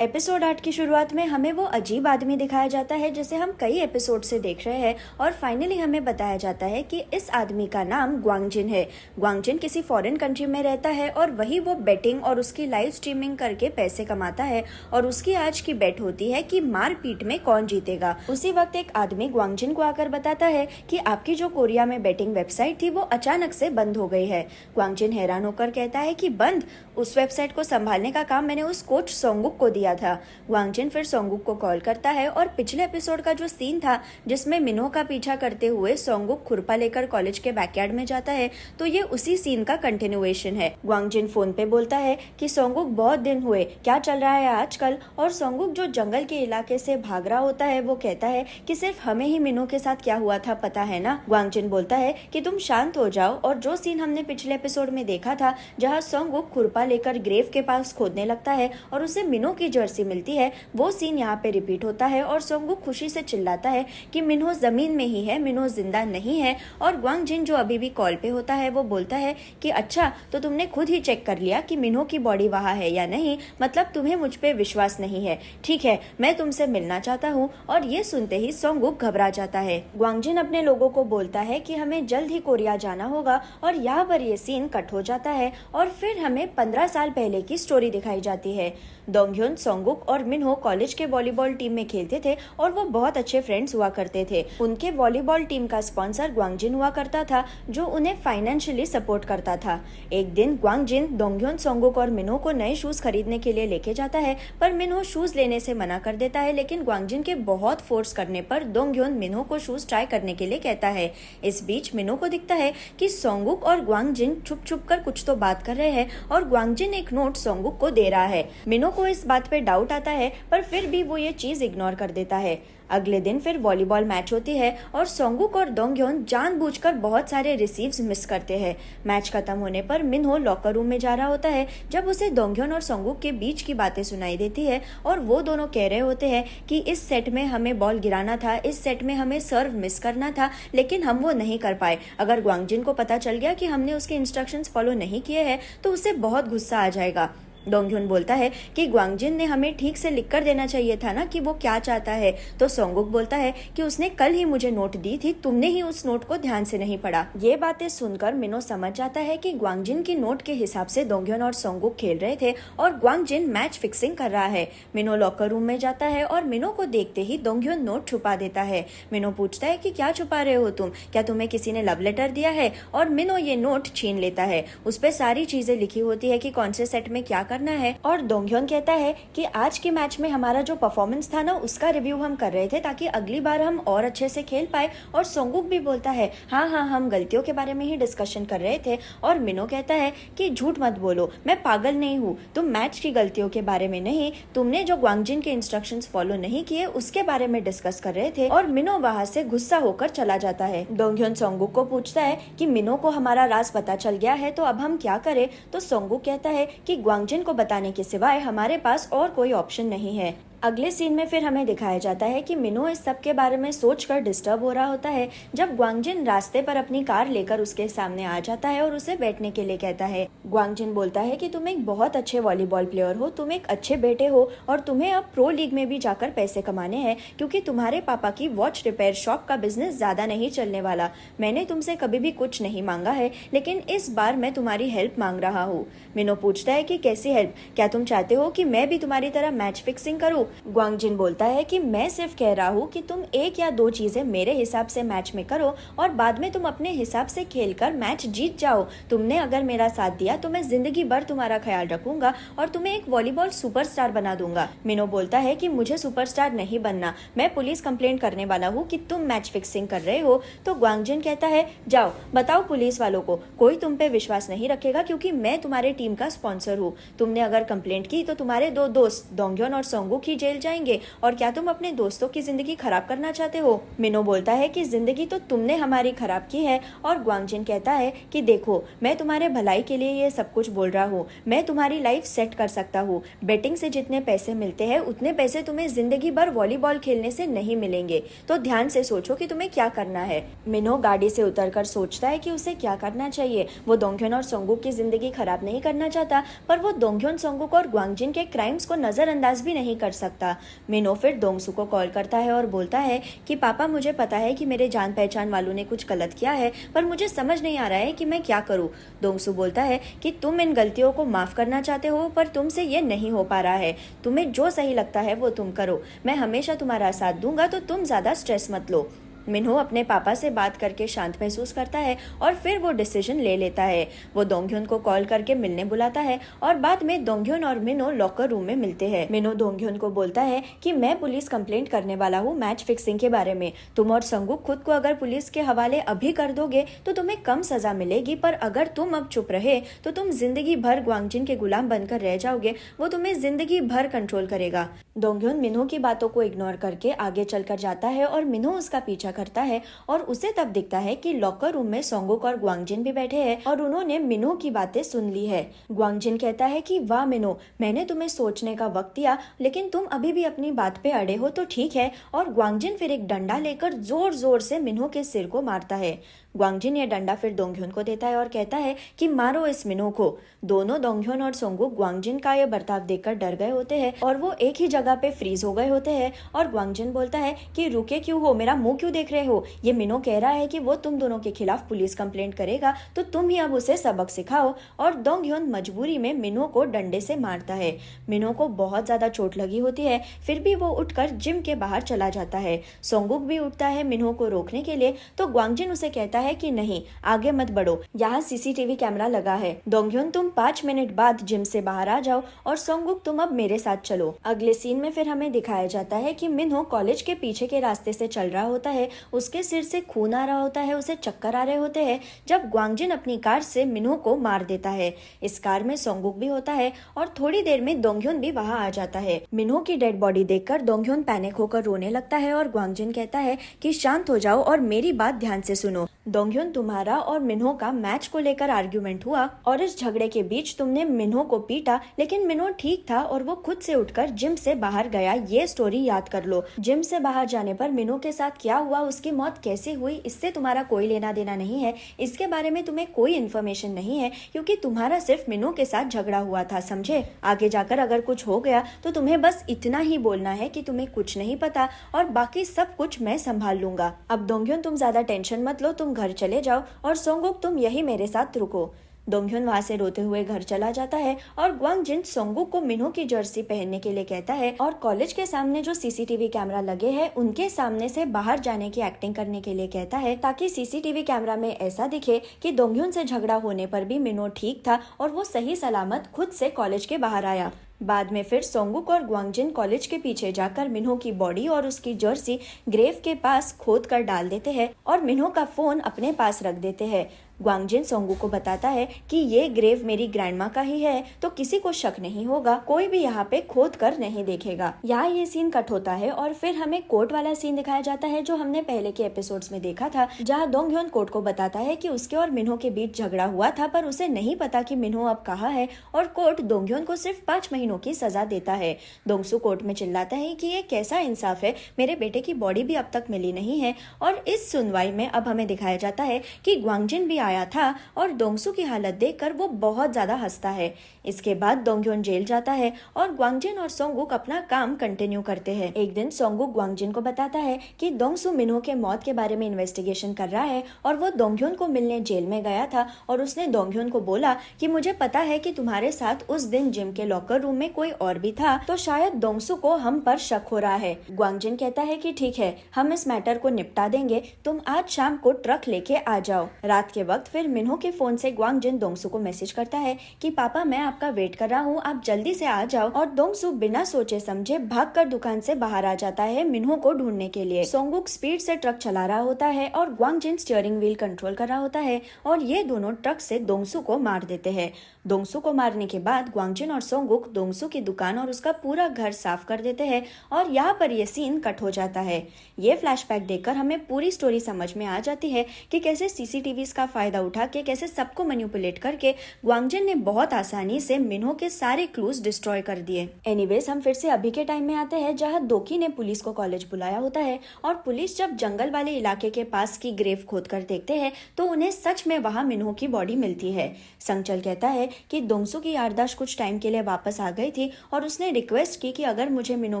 Episode 8 की शुरुआत में हमें वो अजीब आदमी दिखाया जाता है जिसे हम कई एपिसोड से देख रहे हैं और फाइनली हमें बताया जाता है कि इस आदमी का नाम ग्वांगजिन है। ग्वांगजिन किसी फॉरेन कंट्री में रहता है और वही वो बेटिंग और उसकी लाइव स्ट्रीमिंग करके पैसे कमाता है और उसकी आज की बेट होती है कि मारपीट में कौन जीतेगा। उसी वक्त एक आदमी ग्वांगजिन को आकर बताता है कि आपकी जो कोरिया में बेटिंग वेबसाइट थी वो अचानक से बंद हो गई है। ग्वांगजिन हैरान होकर कहता है कि बंद? उस वेबसाइट को संभालने का काम मैंने उस कोच सोंगुक को दिया था। ग्वांगजिन फिर सोंगुक को कॉल करता है और पिछले एपिसोड का जो सीन था जिसमें मिन्हो का पीछा करते हुए सोंगुक खुरपा लेकर कॉलेज के बैकयार्ड में जाता है, तो ये उसी सीन का कंटिन्यूएशन है। ग्वांगजिन फोन पे बोलता है कि सोंगुक बहुत दिन हुए, क्या चल रहा है आजकल। और सोंगुक जो जंगल के इलाके से भाग रहा होता है वो कहता है कि सिर्फ हमें ही मिन्हो के साथ क्या हुआ था पता है ना। ग्वांगजिन बोलता है कि तुम शांत हो जाओ और जो सीन हमने पिछले एपिसोड में देखा था जहाँ सोंगुक खुरपा लेकर ग्रेव के पास खोदने लगता है और उसे मिन्हो की जर्सी मिलती है, वो सीन यहाँ पे रिपीट होता है और सोंगुक खुशी से चिल्लाता है कि मिन्हो जमीन में ही है, मिन्हो जिंदा नहीं है। और ग्वांगजिन जो अभी भी कॉल पे होता है वो बोलता है कि अच्छा तो तुमने खुद ही चेक कर लिया कि मिन्हो की बॉडी वहाँ है या नहीं, मतलब तुम्हें मुझ पे विश्वास नहीं है। ठीक है, मैं तुमसे मिलना चाहता हूँ। और ये सुनते ही सोंगुक घबरा जाता है। ग्वांगजिन अपने लोगों को बोलता है कि हमें जल्द ही कोरिया जाना होगा और यहाँ पर ये सीन कट हो जाता है और फिर हमें 15 साल पहले की स्टोरी दिखाई जाती है। दोंगह्युन, सोंगुक और मिन्हो कॉलेज के वॉलीबॉल टीम में खेलते थे और वो बहुत अच्छे फ्रेंड्स हुआ करते थे। उनके वॉलीबॉल टीम का स्पॉन्सर ग्वांगजिन हुआ करता था जो उन्हें फाइनेंशियली सपोर्ट करता था। एक दिन ग्वांगजिन दोंगह्युन, सोंगुक और मिन्हो को नए शूज खरीदने के लिए लेके जाता है, पर मिन्हो शूज लेने से मना कर देता है, लेकिन ग्वांगजिन के बहुत फोर्स करने पर दोंगह्युन मिन्हो को शूज ट्राई करने के लिए कहता है। इस बीच मिन्हो को दिखता है कि सोंगुक और ग्वांगजिन छुप छुप कर कुछ तो बात कर रहे हैं और ग्वांगजिन एक नोट सोंगुक को दे रहा है। मिन्हो को इस बात पे डाउट आता है पर फिर भी वो ये चीज इग्नोर कर देता है। अगले दिन फिर वॉलीबॉल मैच होती है और सोंगुक और दोंगह्युन जानबूझकर बहुत सारे रिसीव्स मिस करते हैं। मैच खत्म होने पर मिन्हो लॉकर रूम में जा रहा होता है जब उसे दोंगह्युन और सोंगुक के बीच की बातें सुनाई देती है और वो दोनों कह रहे होते हैं कि इस सेट में हमें बॉल गिराना था, इस सेट में हमें सर्व मिस करना था, लेकिन हम वो नहीं कर पाए। अगर ग्वांगजिन को पता चल गया कि हमने उसके इंस्ट्रक्शंस फॉलो नहीं किए हैं तो उसे बहुत गुस्सा आ जाएगा। दोंगह्युन बोलता है कि ग्वांगजिन ने हमें ठीक से लिख कर देना चाहिए था ना कि वो क्या चाहता है। तो सोंगुक बोलता है कि उसने कल ही मुझे नोट दी थी, तुमने ही उस नोट को ध्यान से नहीं पढ़ा। ये बातें सुनकर मिन्हो समझ जाता है कि ग्वांगजिन की नोट के हिसाब से दोंगह्युन और सोंगुक खेल रहे थे और ग्वांगजिन मैच फिक्सिंग कर रहा है। मिन्हो लॉकर रूम में जाता है और मिन्हो को देखते ही दोंगह्युन नोट छुपा देता है। मिन्हो पूछता है कि क्या छुपा रहे हो तुम, क्या तुम्हें किसी ने लव लेटर दिया है? और मिन्हो ये नोट छीन लेता है। उस पे सारी चीजें लिखी होती है कि कौन से सेट में क्या करना है। और दोंगह्युन कहता है कि आज के मैच में हमारा जो परफॉर्मेंस था ना उसका रिव्यू हम कर रहे थे ताकि अगली बार हम और अच्छे से खेल पाए। और सोंगुक भी बोलता है हाँ हाँ हम गलतियों के बारे में ही डिस्कशन कर रहे थे। और मिन्हो कहता है कि झूठ मत बोलो, मैं पागल नहीं हूँ, तुम मैच की गलतियों के बारे में नहीं, तुमने जो ग्वांगजिन के इंस्ट्रक्शंस फॉलो नहीं किए उसके बारे में डिस्कस कर रहे थे। और मिन्हो वहाँ से गुस्सा होकर चला जाता है। दोंगह्युन सोंगुक को पूछता है कि मिन्हो को हमारा राज पता चल गया है तो अब हम क्या करें। तो सोंगुक कहता है कि ग्वांगजिन को बताने के सिवाय हमारे पास और कोई ऑप्शन नहीं है। अगले सीन में फिर हमें दिखाया जाता है कि मिन्हो इस सब के बारे में सोचकर डिस्टर्ब हो रहा होता है जब ग्वांगजिन रास्ते पर अपनी कार लेकर उसके सामने आ जाता है और उसे बैठने के लिए कहता है। ग्वांगजिन बोलता है कि तुम एक बहुत अच्छे वॉलीबॉल प्लेयर हो, तुम एक अच्छे बेटे हो और तुम्हें अब प्रो लीग में भी जाकर पैसे कमाने हैं क्योंकि तुम्हारे पापा की वॉच रिपेयर शॉप का बिजनेस ज्यादा नहीं चलने वाला। मैंने तुमसे कभी भी कुछ नहीं मांगा है लेकिन इस बार मैं तुम्हारी हेल्प मांग रहा हूँ। मिन्हो पूछता है कि कैसी हेल्प, क्या तुम चाहते हो कि मैं भी तुम्हारी तरह मैच फिक्सिंग करूँ? ग्वांगजिन बोलता है कि मैं सिर्फ कह रहा हूँ कि तुम एक या दो चीजें मेरे हिसाब से मैच में करो और बाद में तुम अपने हिसाब से खेलकर मैच जीत जाओ। तुमने अगर मेरा साथ दिया तो मैं जिंदगी भर तुम्हारा ख्याल रखूंगा और तुम्हें एक वॉलीबॉल सुपरस्टार बना दूंगा। मिन्हो बोलता है कि मुझे सुपरस्टार नहीं बनना, मैं पुलिस कंप्लेंट करने वाला हूँ कि तुम मैच फिक्सिंग कर रहे हो। तो ग्वांगजिन कहता है जाओ बताओ पुलिस वालों को, कोई तुम पे विश्वास नहीं रखेगा क्योंकि मैं तुम्हारे टीम का स्पॉन्सर हूँ। तुमने अगर कंप्लेंट की तो तुम्हारे दो दोस्त दोंगह्युन और सोंगुक ही जेल जाएंगे, और क्या तुम अपने दोस्तों की जिंदगी खराब करना चाहते हो? मिनो बोलता है कि जिंदगी तो तुमने हमारी खराब की है, और ग्वांगजिन कहता है कि देखो, मैं तुम्हारे भलाई के लिए ये सब कुछ बोल रहा हूँ, मैं तुम्हारी लाइफ सेट कर सकता हूँ। बेटिंग से जितने पैसे मिलते हैं उतने पैसे तुम्हें जिंदगी भर वॉलीबॉल खेलने से नहीं मिलेंगे, तो ध्यान से सोचो कि तुम्हें क्या करना है। मिनो गाड़ी से उतरकर सोचता है कि उसे क्या करना चाहिए। वो दोंगह्योन और सोंगुक की जिंदगी खराब नहीं करना चाहता, पर वो दोंगह्योन, सोंगुक और ग्वांगजिन के क्राइम्स को नजरअंदाज भी नहीं कर सकता। मिनो फिर दोंगसू को कॉल करता है और बोलता है कि पापा, मुझे पता है कि मेरे जान पहचान वालों ने कुछ गलत किया है, पर मुझे समझ नहीं आ रहा है कि मैं क्या करूं। दोंगसू बोलता है कि तुम इन गलतियों को माफ करना चाहते हो, पर तुमसे ये नहीं हो पा रहा है। तुम्हें जो सही लगता है वो तुम करो, मैं हमेशा तुम्हारा साथ दूंगा, तो तुम ज्यादा स्ट्रेस मत लो। मिन्हो अपने पापा से बात करके शांत महसूस करता है और फिर वो डिसीजन ले लेता है। वो दोंगह्योन को कॉल करके मिलने बुलाता है और बाद में दोंगह्योन और मिनो लॉकर रूम में मिलते हैं। मिनो दोंगह्योन को बोलता है कि मैं पुलिस कंप्लेंट करने वाला हूँ मैच फिक्सिंग के बारे में। तुम और संगुक खुद को अगर पुलिस के हवाले अभी कर दोगे तो तुम्हें कम सजा मिलेगी, पर अगर तुम अब चुप रहे तो तुम जिंदगी भर ग्वांगजिन के गुलाम बनकर रह जाओगे। वो तुम्हें जिंदगी भर कंट्रोल करेगा। दोंगह्योन मिन्हो की बातों को इग्नोर करके आगे चलकर जाता है और मिन्हो उसका पीछा करता है, और उसे तब दिखता है कि लॉकर रूम में सोंगुक और ग्वांगजिन भी बैठे हैं और उन्होंने मिन्हो की बातें सुन ली है। ग्वांगजिन कहता है कि वाह मिन्हो, मैंने तुम्हें सोचने का वक्त दिया, लेकिन तुम अभी भी अपनी बात पे अड़े हो तो ठीक है। और ग्वांगजिन फिर एक डंडा लेकर जोर जोर से मिन्हो के सिर को मारता है। ग्वांगजिन ये डंडा फिर दोंगह्योन को देता है और कहता है कि मारो इस मिन्हो को। दोनों दोंगह्योन और सोंगुक ग्वांगजिन का ये बर्ताव देखकर डर गए होते हैं और वो एक ही जगह पे फ्रीज हो गए होते हैं। और ग्वांगजिन बोलता है कि रुके क्यों हो, मेरा मुंह क्यों देख रहे हो? ये मिन्हो कह रहा है कि वो तुम दोनों के खिलाफ पुलिस कंप्लेंट करेगा, तो तुम ही अब उसे सबक सिखाओ। और दोंगह्योन मजबूरी में मिन्हो को डंडे से मारता है। मिन्हो को बहुत ज्यादा चोट लगी होती है, फिर भी वो उठकर जिम के बाहर चला जाता है। सोंगुक भी उठता है मिन्हो को रोकने के लिए, तो ग्वांगजिन उसे कहता है कि नहीं, आगे मत बढ़ो, यहाँ सीसीटीवी कैमरा लगा है। दोंगह्योन, तुम 5 मिनट बाद जिम से बाहर आ जाओ, और सोंगुक तुम अब मेरे साथ चलो। अगले सीन में फिर हमें दिखाया जाता है कि मिन्हो कॉलेज के पीछे के रास्ते से चल रहा होता है। उसके सिर से खून आ रहा होता है, उसे चक्कर आ रहे होते हैं, जब ग्वांगजिन अपनी कार से मिन्हो को मार देता है। इस कार में सोंगुक भी होता है और थोड़ी देर में दोंगह्योन भी वहाँ आ जाता है। मिन्हो की डेड बॉडी देखकर दोंगह्योन पैनिक होकर रोने लगता है और ग्वांगजिन कहता है कि शांत हो जाओ और मेरी बात ध्यान से सुनो। दोंगह्योन, तुम्हारा और मिन्हो का मैच को लेकर आर्ग्यूमेंट हुआ और इस झगड़े के बीच तुमने मिन्हो को पीटा, लेकिन मिन्हो ठीक था और वो खुद से उठकर जिम से बाहर गया। ये स्टोरी याद कर लो। जिम से बाहर जाने पर मिन्हो के साथ क्या हुआ, उसकी मौत कैसे हुई, इससे तुम्हारा कोई लेना देना नहीं है। इसके बारे में तुम्हें कोई इन्फॉर्मेशन नहीं है, क्योंकि तुम्हारा सिर्फ मिन्हो के साथ झगड़ा हुआ था, समझे? आगे जाकर अगर कुछ हो गया तो तुम्हें बस इतना ही बोलना है कि तुम्हें कुछ नहीं पता, और बाकी सब कुछ मैं संभाल लूंगा। अब दोंगह्योन, तुम ज्यादा टेंशन मत लो, तुम घर चले जाओ, और सोंगुक तुम यही मेरे साथ रुको। दोंगह्योन वहाँ से रोते हुए घर चला जाता है और ग्वांगजिन सोंगुक को मिन्हो की जर्सी पहनने के लिए कहता है और कॉलेज के सामने जो सीसीटीवी कैमरा लगे हैं उनके सामने से बाहर जाने की एक्टिंग करने के लिए कहता है, ताकि सीसीटीवी कैमरा में ऐसा दिखे कि दोंगह्योन से झगड़ा होने पर भी मिन्हो ठीक था और वो सही सलामत खुद से कॉलेज के बाहर आया। बाद में फिर सोंगुक और ग्वांगजिन कॉलेज के पीछे जाकर मिन्हो की बॉडी और उसकी जर्सी ग्रेव के पास खोद कर डाल देते हैं और मिन्हो का फोन अपने पास रख देते हैं। ग्वांगजिन सोंगुक को बताता है कि ये ग्रेव मेरी ग्रैंडमा का ही है, तो किसी को शक नहीं होगा, कोई भी यहाँ पे खोद कर नहीं देखेगा। यहाँ ये सीन कट होता है और फिर हमें कोर्ट वाला सीन दिखाया जाता है जो हमने पहले के एपिसोड्स में देखा था, जहाँ दोंगह्योन कोर्ट को बताता है कि उसके और मिन्हो के बीच झगड़ा हुआ था, पर उसे नहीं पता कि मिन्हो अब कहाँ है, और कोर्ट दोंगह्योन को सिर्फ 5 महीनों की सजा देता है। दोंगसू कोर्ट में चिल्लाता है कि ये कैसा इंसाफ है, मेरे बेटे की बॉडी भी अब तक मिली नहीं है। और इस सुनवाई में अब हमें दिखाया जाता है कि ग्वांगजिन भी आया था और दोंगसू की हालत देखकर वो बहुत ज्यादा हंसता है। इसके बाद दोंगह्योन जेल जाता है और ग्वांगजिन और सोंगुक अपना काम कंटिन्यू करते हैं। एक दिन सोंगुक ग्वांगजिन को बताता है कि दोंगसू मिन्हो के मौत के बारे में इन्वेस्टिगेशन कर रहा है और वो दोंगह्योन को मिलने जेल में गया था, और उसने दोंगह्योन को बोला कि मुझे पता है कि तुम्हारे साथ उस दिन जिम के लॉकर रूम में कोई और भी था, तो शायद दोंगसू को हम पर शक हो रहा है। ग्वांगजिन कहता है कि ठीक है, हम इस मैटर को निपटा देंगे, तुम आज शाम को ट्रक लेके आ जाओ। रात के वक्त वक्त फिर मिन्हो के फोन से ग्वांगजिन दोंगसू को मैसेज करता है कि पापा मैं आपका वेट कर रहा हूँ, आप जल्दी से आ जाओ। और दोंगसू बिना सोचे समझे भागकर दुकान से बाहर आ जाता है मिन्हो को ढूंढने के लिए। सोंगुक स्पीड से ट्रक चला रहा होता है और ग्वांगजिन स्टीयरिंग व्हील कंट्रोल कर रहा होता है और ये दोनों ट्रक से दोंगसू को मार देते हैं। दोंगसू को मारने के बाद ग्वांगजिन और सोंगुक दोंगसू की दुकान और उसका पूरा घर साफ कर देते हैं और यहाँ पर ये सीन कट हो जाता है। ये फ्लैशबैक देखकर हमें पूरी स्टोरी समझ में आ जाती है कि कैसे सीसीटीवीज का फायदा उठा के कैसे सबको मैनिपुलेट करके ग्वांगजिन ने बहुत आसानी से मिन्हो के सारे क्लूज डिस्ट्रॉय कर दिए। एनीवेज हम फिर से अभी के टाइम में आते हैं जहाँ दोकी ने पुलिस को कॉलेज बुलाया होता है और पुलिस जब जंगल वाले इलाके के पास की ग्रेव खोद कर देखते हैं तो उन्हें सच में वहाँ मिन्हो की बॉडी मिलती है। संगचल कहता है कि दोंगसू की याददाश्त कुछ टाइम के लिए वापस आ गई थी और उसने रिक्वेस्ट की कि अगर मुझे मिन्हो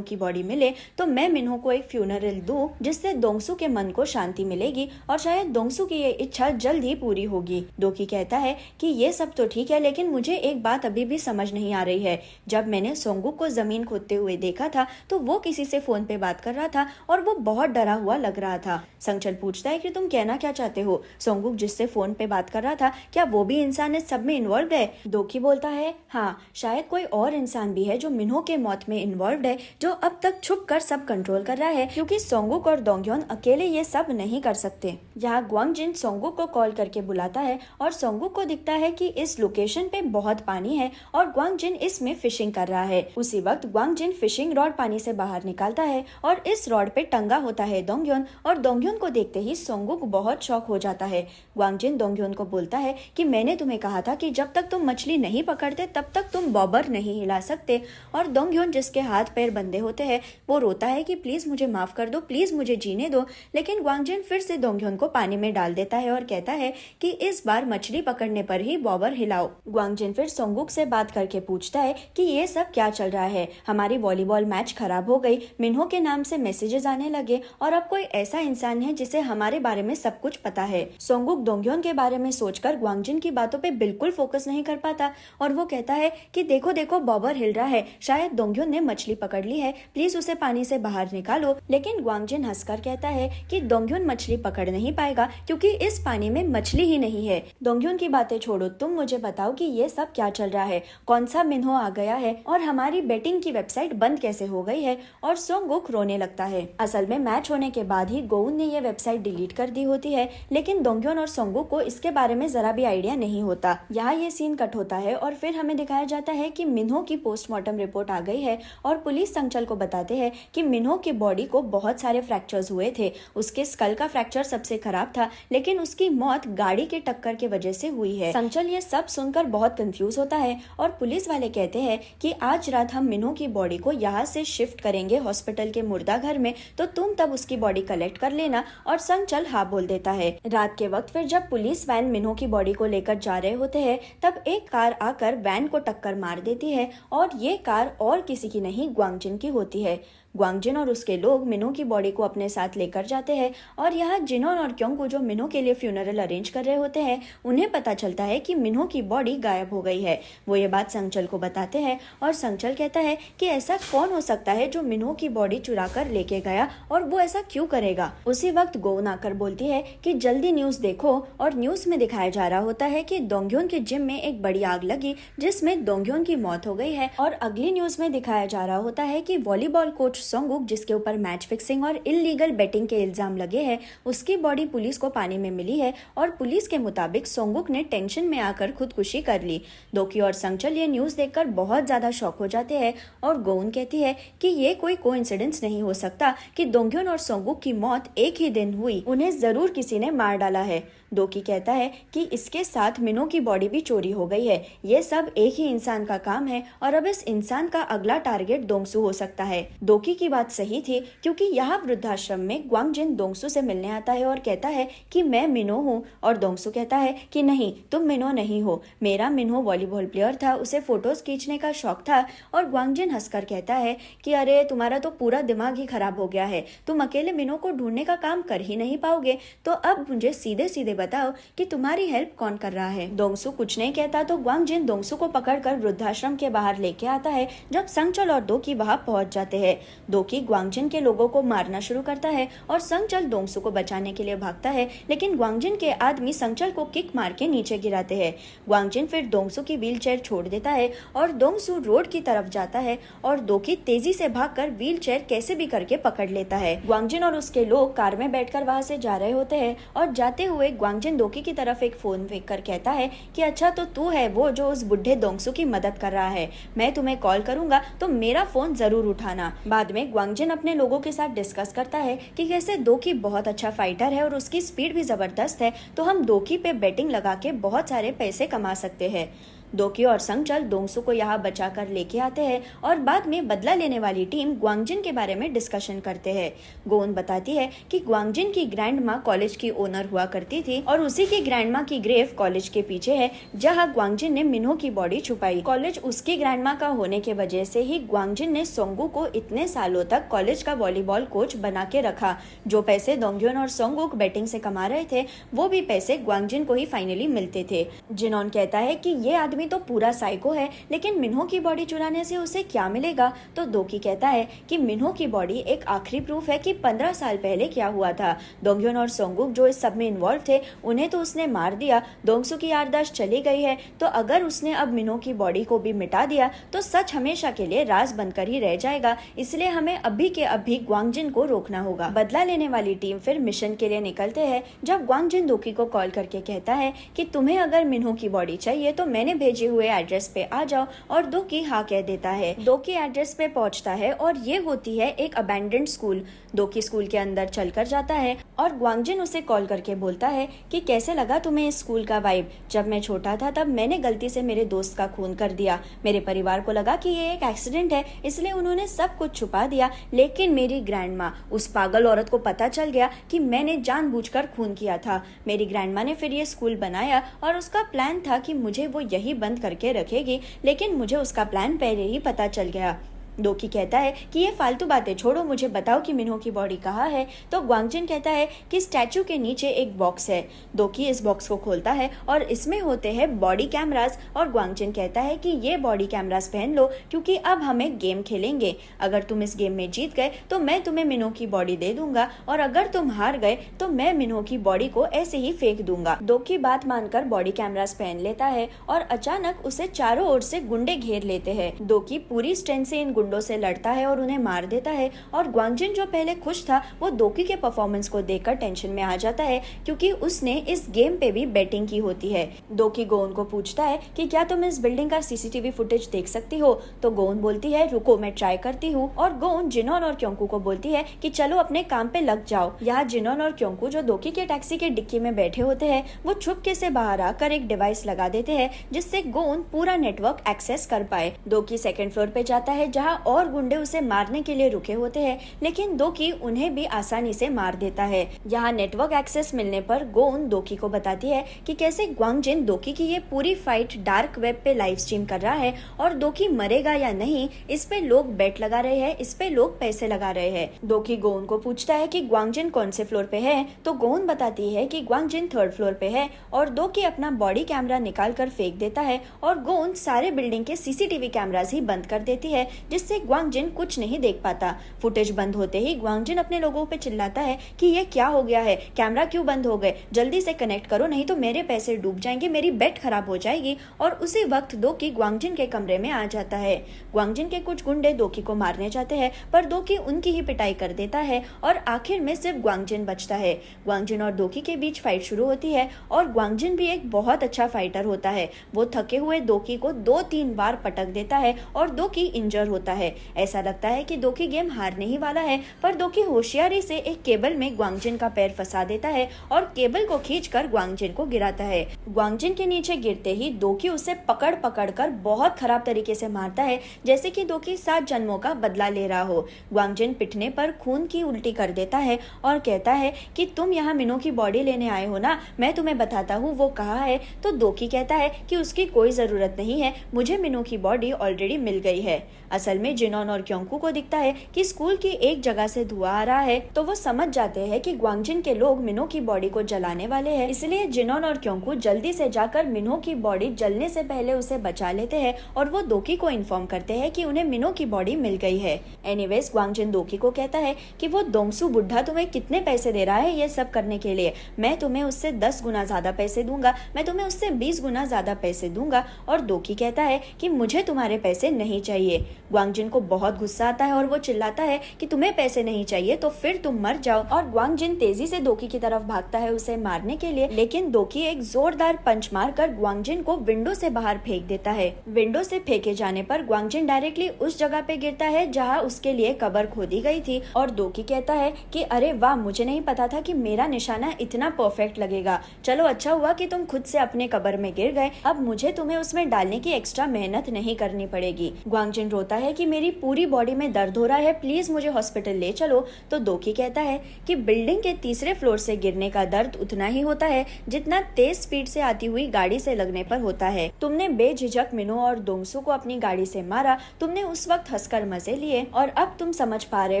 की बॉडी मिले तो मैं मिन्हो को एक फ्यूनरल दूं जिससे दोंगसू के मन को शांति मिलेगी और शायद दोंगसू की ये इच्छा जल्द ही पूरी होगी। दोकी कहता है कि ये सब तो ठीक है लेकिन मुझे एक बात अभी भी समझ नहीं आ रही है। जब मैंने सोंगुक को जमीन खोदते हुए देखा था तो वो किसी से फोन पे बात कर रहा था और वो बहुत डरा हुआ लग रहा था। संगचल पूछता है कि तुम कहना क्या चाहते हो? सोंगुक जिससे फोन पे बात कर रहा था क्या वो भी इंसान इस सब में इन्वॉल्व है? दोकी बोलता है हाँ, शायद कोई और इंसान भी है जो मिन्हो के मौत में इन्वॉल्व है, जो अब तक छुप कर सब कंट्रोल कर रहा है क्योंकि सोंगुक और दोंगयोन अकेले ये सब नहीं कर सकते। यहाँ ग्वांगजिन सोंगुक को कॉल करके बुलाता है और सोंगुक को दिखता है कि इस लोकेशन पे बहुत पानी है और ग्वांगजिन इसमें फिशिंग कर रहा है। उसी वक्त ग्वांगजिन फिशिंग रॉड पानी से बाहर निकालता है और इस रॉड पे टंगा होता है दोंगयोन और दोंगयोन को देखते ही सोंगुक बहुत शॉक हो जाता है। ग्वांगजिन दोंगयोन को बोलता है कि मैंने तुम्हें कहा था कि जब तक तुम मछली नहीं पकड़ते तब तक तुम बॉबर नहीं हिला सकते। और दोंगयोन जिसके हाथ पैर बंधे होते हैं वो रोता है कि प्लीज मुझे माफ कर दो, प्लीज मुझे जीने दो। लेकिन ग्वांगजिन फिर से दोंगयोन को पानी में डाल देता है और कहता है कि इस बार मछली पकड़ने पर ही बॉबर हिलाओ। ग्वांगजिन फिर सोंगुक से बात करके पूछता है कि ये सब क्या चल रहा है, हमारी वॉलीबॉल मैच खराब हो गई, मिन्हो के नाम से मैसेजेस आने लगे और अब कोई ऐसा इंसान है जिसे हमारे बारे में सब कुछ पता है। सोंगुक दोंगयोन के बारे में सोचकर ग्वांगजिन की बातों पे बिल्कुल फोकस नहीं कर पाता और वो कहता है कि देखो देखो बॉबर हिल रहा है, शायद दोंगयोन ने मछली पकड़ ली है, प्लीज उसे पानी से बाहर निकालो। लेकिन ग्वांगजिन हंसकर कहता है कि दोंगयोन मछली पकड़ नहीं पाएगा क्योंकि इस पानी में मछली ही नहीं है। दोंगयोन की बातें छोड़ो, तुम मुझे बताओ कि ये सब क्या चल रहा है, कौन सा मिन्हो आ गया है और हमारी बेटिंग की वेबसाइट बंद कैसे हो गई है। और सोंगुक रोने लगता है। असल में मैच होने के बाद ही गोउन ने ये वेबसाइट डिलीट कर दी होती है लेकिन दोंगयोन और सोंगुक को इसके बारे में जरा भी आइडिया नहीं होता। यहाँ ये सीन कट होता है और फिर हमें दिखाया जाता है कि मिन्हो की पोस्टमार्टम रिपोर्ट आ गई है और पुलिस संगचल को बताते हैं कि मिन्हो की बॉडी को बहुत सारे फ्रैक्चर्स हुए थे। उसके स्कल का फ्रैक्चर सबसे खराब था लेकिन उसकी मौत गाड़ी के टक्कर के वजह से हुई है। संगचल ये सब सुनकर बहुत कंफ्यूज होता है और पुलिस वाले कहते हैं कि आज रात हम मिन्हो की बॉडी को यहाँ से शिफ्ट करेंगे हॉस्पिटल के मुर्दा घर में, तो तुम तब उसकी बॉडी कलेक्ट कर लेना। और संगचल हाँ बोल देता है। रात के वक्त फिर जब पुलिस वैन मिन्हो की बॉडी को लेकर जा रहे होते हैं तब एक कार आकर वैन को टक्कर मार देती है और ये कार और किसी की नहीं ग्वांगजिन की होती है। ग्वांगजिन और उसके लोग मिन्हो की बॉडी को अपने साथ लेकर जाते हैं और यहाँ जिनोन और क्योंगू जो मिन्हो के लिए फ्यूनरल अरेंज कर रहे होते हैं उन्हें पता चलता है कि मिन्हो की बॉडी गायब हो गई है। वो ये बात संगचल को बताते हैं और संगचल कहता है कि ऐसा कौन हो सकता है जो मिन्हो की बॉडी चुरा कर लेके गया और वो ऐसा क्यों करेगा। उसी वक्त गोउन आकर बोलती है कि जल्दी न्यूज देखो और न्यूज में दिखाया जा रहा होता है कि दोंगयोन के जिम में एक बड़ी आग लगी जिसमें दोंगयोन की मौत हो गई है। और अगली न्यूज में दिखाया जा रहा होता है कि वॉलीबॉल कोच सोंगुक जिसके ऊपर मैच फिक्सिंग और इलीगल बेटिंग के इल्जाम लगे हैं उसकी बॉडी पुलिस को पानी में मिली है और पुलिस के मुताबिक सोंगुक ने टेंशन में आकर खुदकुशी कर ली। दोकी और संगचल ये न्यूज देखकर बहुत ज्यादा शॉक हो जाते हैं और गोउन कहती है कि ये कोई कोइंसिडेंस नहीं हो सकता कि दोंगयोन और सोंगुक की मौत एक ही दिन हुई, उन्हें जरूर किसी ने मार डाला है। दोकी कहता है कि इसके साथ मिन्हो की बॉडी भी चोरी हो गई है, ये सब एक ही इंसान का काम है और अब इस इंसान का अगला टारगेट दोंगसू हो सकता है। दोकी की बात सही थी क्योंकि यहाँ वृद्धाश्रम में ग्वांगजिन दोंगसू से मिलने आता है और कहता है कि मैं मिन्हो हूँ और दोंगसू कहता है कि नहीं, तुम मिन्हो नहीं हो, मेरा मिन्हो वॉलीबॉल प्लेयर था, उसे फोटोज खींचने का शौक था। और ग्वांगजिन हंसकर कहता है कि अरे तुम्हारा तो पूरा दिमाग ही खराब हो गया है, तुम अकेले मिन्हो को ढूंढने का काम कर ही नहीं पाओगे, तो अब मुझे सीधे सीधे बताओ कि तुम्हारी हेल्प कौन कर रहा है। दोंगसू कुछ नहीं कहता तो ग्वांगजिन दोंगसू को पकड़कर वृद्धाश्रम के बाहर लेके आता है। जब संगचल और दोकी वहां पहुंच जाते हैं, दोकी ग्वांगजिन के लोगों को मारना शुरू करता है और संगचल दोंगसू को बचाने के लिए भागता है, लेकिन ग्वांगजिन के आदमी संगचल को किक मार के नीचे गिराते हैं। ग्वांगजिन फिर दोंगसू की व्हीलचेयर छोड़ देता है और दोंगसू रोड की तरफ जाता है और दोकी तेजी से भागकर व्हीलचेयर कैसे भी करके पकड़ लेता है। ग्वांगजिन और उसके लोग कार में बैठकर वहां से जा रहे होते हैं और जाते हुए ग्वांगजिन दोकी की तरफ एक फोन फेंक कर कहता है कि अच्छा तो तू है वो जो उस बुढ़े दोंगसू की मदद कर रहा है, मैं तुम्हें कॉल करूंगा तो मेरा फोन जरूर उठाना। बाद में ग्वांगजिन अपने लोगों के साथ डिस्कस करता है कि कैसे दोकी बहुत अच्छा फाइटर है और उसकी स्पीड भी जबरदस्त है, तो हम दोकी पे बेटिंग लगा के बहुत सारे पैसे कमा सकते हैं। दोकी और संगचल दोंगसू को यहाँ बचाकर लेके आते हैं और बाद में बदला लेने वाली टीम ग्वांगजिन के बारे में डिस्कशन करते हैं। गोन बताती है कि ग्वांगजिन की ग्रैंड माँ कॉलेज की ओनर हुआ करती थी और उसी की ग्रैंड माँ की ग्रेव कॉलेज के पीछे है जहाँ ग्वांगजिन ने मिन्हो की बॉडी छुपाई। कॉलेज उसकी ग्रैंड माँ का होने के वजह से ही ग्वांगजिन ने सोंगू को इतने सालों तक कॉलेज का वॉलीबॉल कोच बना के रखा। जो पैसे दोंगयोन और सोंगुक बैटिंग से कमा रहे थे वो भी पैसे ग्वांगजिन को ही फाइनली मिलते थे। जिनोन कहता है कि ये आदमी तो पूरा साइको है, लेकिन मिन्हो की बॉडी चुराने से उसे क्या मिलेगा। तो दोकी कहता है कि मिन्हो की बॉडी एक आखिरी प्रूफ है कि 15 साल पहले क्या हुआ था। दोंगयोन और सोंगुक जो इस सब में इन्वॉल्व थे उन्हें तो उसने मार दिया, दोंगसू की याददाश्त चली गई है, तो अगर उसने अब मिन्हो की बॉडी को भी मिटा दिया तो सच हमेशा के लिए राज बनकर ही रह जाएगा। इसलिए हमें अभी के अभी ग्वांगजिन को रोकना होगा। बदला लेने वाली टीम फिर मिशन के लिए निकलते हैं जब ग्वांगजिन दोकी को कॉल करके कहता है कि तुम्हें अगर मिन्हो की बॉडी चाहिए तो मैंने भेजे हुए एड्रेस पे आ जाओ, और दोकी हाँ कह देता है। दोकी एड्रेस पे पहुंचता है और ये होती है एक अबैंडन्ड स्कूल। दोकी स्कूल के अंदर चलकर जाता है और ग्वांगजिन उसे कॉल करके बोलता है कि कैसे लगा तुम्हें इस स्कूल का वाइब। जब मैं छोटा था तब मैंने गलती से मेरे दोस्त का खून कर दिया। मेरे परिवार को लगा कि ये एक एक्सीडेंट है, इसलिए उन्होंने सब कुछ छुपा दिया, लेकिन मेरी ग्रैंड माँ उस पागल औरत को पता चल गया कि मैंने जानबूझकर खून किया था। मेरी ग्रैंड माँ ने फिर ये स्कूल बनाया और उसका प्लान था कि मुझे वो यही बंद करके रखेगी, लेकिन मुझे उसका प्लान पहले ही पता चल गया। दोकी कहता है कि ये फालतू बातें छोड़ो, मुझे बताओ कि मिन्हो की बॉडी कहाँ है। तो ग्वांगजिन कहता है कि स्टैचू के नीचे एक बॉक्स है। दोकी इस बॉक्स को खोलता है और इसमें होते हैं बॉडी कैमरास, और ग्वांगजिन कहता है कि ये बॉडी कैमरास पहन लो क्योंकि अब हमें गेम खेलेंगे। अगर तुम इस गेम में जीत गए तो मैं तुम्हें मिन्हो की बॉडी दे दूंगा, और अगर तुम हार गए तो मैं मिन्हो की बॉडी को ऐसे ही फेंक दूंगा। दोकी बात मानकर बॉडी कैमरास पहन लेता है और अचानक उसे चारों ओर से गुंडे घेर लेते हैं। दोकी पूरी स्ट्रेंथ से इन गुंडों से लड़ता है और उन्हें मार देता है, और ग्वांगजिन जो पहले खुश था वो दोकी के परफॉर्मेंस को देखकर टेंशन में आ जाता है क्योंकि उसने इस गेम पे भी बेटिंग की होती है। दोकी गोन को पूछता है कि क्या तुम इस बिल्डिंग का सीसीटीवी फुटेज देख सकती हो। तो गोन बोलती है रुको मैं ट्राई करती हूँ, और गोन जिनोन और क्योंकू को बोलती है कि चलो अपने काम पे लग जाओ। यहाँ जिनोन और क्योंकू जो दोकी के टैक्सी के डिक्की में बैठे होते हैं वो छुपके से बाहर आकर एक डिवाइस लगा देते हैं जिससे गोन पूरा नेटवर्क एक्सेस कर पाए। दोकी सेकंड फ्लोर पे जाता है जहाँ और गुंडे उसे मारने के लिए रुके होते हैं, लेकिन दोकी उन्हें भी आसानी से मार देता है। यहाँ नेटवर्क एक्सेस मिलने पर गोन दोकी को बताती है कि कैसे ग्वांगजिन दोकी की ये पूरी फाइट डार्क वेब पे लाइव स्ट्रीम कर रहा है और दोकी मरेगा या नहीं इस पे लोग बेट लगा रहे हैं, इस पे लोग पैसे लगा रहे हैं। दोकी गोन को पूछता है कि ग्वांगजिन कौन से फ्लोर पे है, तो गोन बताती है कि ग्वांगजिन थर्ड फ्लोर पे है, और दोकी अपना बॉडी कैमरा निकाल कर फेंक देता है और गोन सारे बिल्डिंग के सीसीटीवी कैमरास ही बंद कर देती है जिससे ग्वांगजिन कुछ नहीं देख पाता। फुटेज बंद होते ही ग्वांगजिन अपने लोगों पे चिल्लाता है कि ये क्या हो गया है, कैमरा क्यों बंद हो गए, जल्दी से कनेक्ट करो नहीं तो मेरे पैसे डूब जाएंगे, मेरी बेट खराब हो जाएगी। और उसी वक्त दोकी ग्वांगजिन के कमरे में आ जाता है। ग्वांगजिन के कुछ गुंडे दोकी को मारने जाते हैं पर दोकी उनकी ही पिटाई कर देता है और आखिर में सिर्फ ग्वांगजिन बचता है। ग्वांगजिन और दोकी के बीच फाइट शुरू होती है और ग्वांगजिन भी एक बहुत अच्छा फाइटर होता है। वो थके हुए दोकी को 2-3 बार पटक देता है और दोकी इंजर होता है। ऐसा लगता है कि दोकी गेम हारने ही वाला है, पर दोकी होशियारी से एक केबल में ग्वांगजिन का पैर फंसा देता है और केबल को खींचकर ग्वांगजिन को गिराता है। ग्वांगजिन के नीचे गिरते ही दोकी उसे पकड़ कर बहुत खराब तरीके से मारता है, जैसे कि दोकी 7 जन्मों का बदला ले रहा हो। ग्वांगजिन पिटने पर खून की उल्टी कर देता है और कहता है कि तुम यहाँ मिनो की बॉडी लेने आए हो ना, मैं तुम्हें बताता हूँ वो कहाँ है। तो दोकी कहता है कि उसकी कोई जरूरत नहीं है, मुझे मिनो की बॉडी ऑलरेडी मिल गई है। असल असल में जिनोन और क्योंकू को दिखता है कि स्कूल की एक जगह से धुआं आ रहा है, तो वो समझ जाते हैं कि ग्वांगजिन के लोग मिन्हो की बॉडी को जलाने वाले हैं। इसलिए जिनोन और क्योंकू जल्दी से जाकर मिन्हो की बॉडी जलने से पहले उसे बचा लेते हैं और वो दोकी को इन्फॉर्म करते हैं कि उन्हें मिन्हो की बॉडी मिल गई है। एनीवेज ग्वांगजिन दोकी को कहता है कि वो दोंगसू बुढ़ा तुम्हें कितने पैसे दे रहा है ये सब करने के लिए। मैं तुम्हें उससे 10 गुना ज्यादा पैसे दूंगा, मैं तुम्हें उससे 20 गुना ज्यादा पैसे दूंगा। और दोकी कहता है कि मुझे तुम्हारे पैसे नहीं चाहिए। ग्वांगजिन को बहुत गुस्सा आता है और वो चिल्लाता है कि तुम्हें पैसे नहीं चाहिए तो फिर तुम मर जाओ। और ग्वांगजिन तेजी से दोकी की तरफ भागता है उसे मारने के लिए, लेकिन दोकी एक जोरदार पंच मारकर ग्वांगजिन को विंडो से बाहर फेंक देता है। विंडो से फेंके जाने पर ग्वांगजिन डायरेक्टली उस जगह पे गिरता है जहाँ उसके लिए कब्र खोदी गई थी। और दोकी कहता है कि अरे वाह, मुझे नहीं पता था कि मेरा निशाना इतना परफेक्ट लगेगा। चलो अच्छा हुआ कि तुम खुद से अपने कब्र में गिर गए, अब मुझे तुम्हें उसमें डालने की एक्स्ट्रा मेहनत नहीं करनी पड़ेगी। ग्वांगजिन रोता है कि मेरी पूरी बॉडी में दर्द हो रहा है, प्लीज मुझे हॉस्पिटल ले चलो। तो दोकी कहता है कि बिल्डिंग के तीसरे फ्लोर से गिरने का दर्द उतना ही होता है जितना तेज स्पीड से आती हुई गाड़ी से लगने पर होता है। तुमने बेझिझक मिन्हो और दोंगसू को अपनी गाड़ी से मारा, तुमने उस वक्त हंसकर मजे लिए और अब तुम समझ पा रहे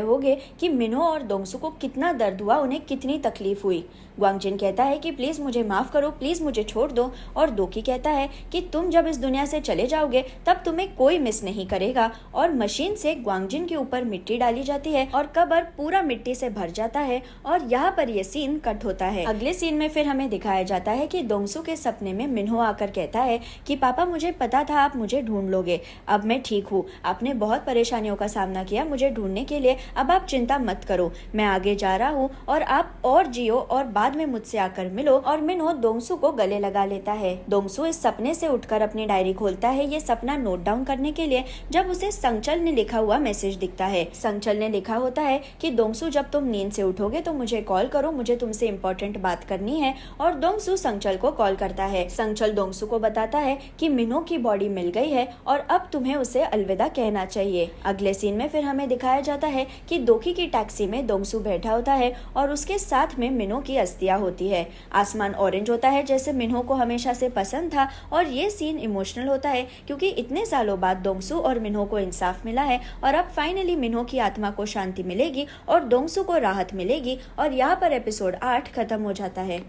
होगे कि मिन्हो और दोंगसू को कितना दर्द हुआ, उन्हें कितनी तकलीफ हुई। ग्वांगजिन कहता है कि प्लीज मुझे माफ करो, प्लीज मुझे छोड़ दो। और दोकी कहता है कि तुम जब इस दुनिया से चले जाओगे तब तुम्हें कोई मिस नहीं करेगा। और मशीन से ग्वांगजिन के ऊपर मिट्टी डाली जाती है और कब्र पूरा मिट्टी से भर जाता है और यहाँ पर यह सीन कट होता है। अगले सीन में फिर हमें दिखाया जाता है कि दोंगसू के सपने में मिन्हो आकर कहता है कि पापा, मुझे पता था आप मुझे ढूंढ लोगे, अब मैं ठीक हूँ। आपने बहुत परेशानियों का सामना किया मुझे ढूंढने के लिए, अब आप चिंता मत करो, मैं आगे जा रहा हूँ और आप और जियो और बाद में मुझसे आकर मिलो। और मिन्हो दोंगसू को गले लगा लेता है। दोंगसू इस सपने से उठकर अपनी डायरी खोलता है ये सपना नोट डाउन करने के लिए, जब उसे संगचल ने लिखा हुआ मैसेज दिखता है। संगचल ने लिखा होता है कि दोंगसू, जब तुम नींद से उठोगे तो मुझे कॉल करो, मुझे तुमसे इम्पोर्टेंट बात करनी है। और दोंगसू संगचल को कॉल करता है। संगचल दोंगसू को बताता है कि मिन्हो की बॉडी मिल गई है और अब तुम्हें उसे अलविदा कहना चाहिए। अगले सीन में फिर हमें दिखाया जाता है कि दोकी की टैक्सी में दोंगसू बैठा होता है और उसके साथ में मिन्हो की अस्थियां होती है। आसमान ऑरेंज होता है जैसे मिन्हो को हमेशा से पसंद था और ये सीन इमोशनल होता है क्योंकि इतने सालों बाद दोंगसू और मिन्हो को इंसाफ मिला है और अब फाइनली मिन्हो की आत्मा को शांति मिलेगी और दोंगसू को राहत मिलेगी। और यहाँ पर एपिसोड 8 खत्म हो जाता है।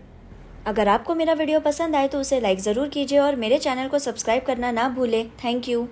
अगर आपको मेरा वीडियो पसंद आए तो उसे लाइक जरूर कीजिए और मेरे चैनल को सब्सक्राइब करना ना भूले। Thank you.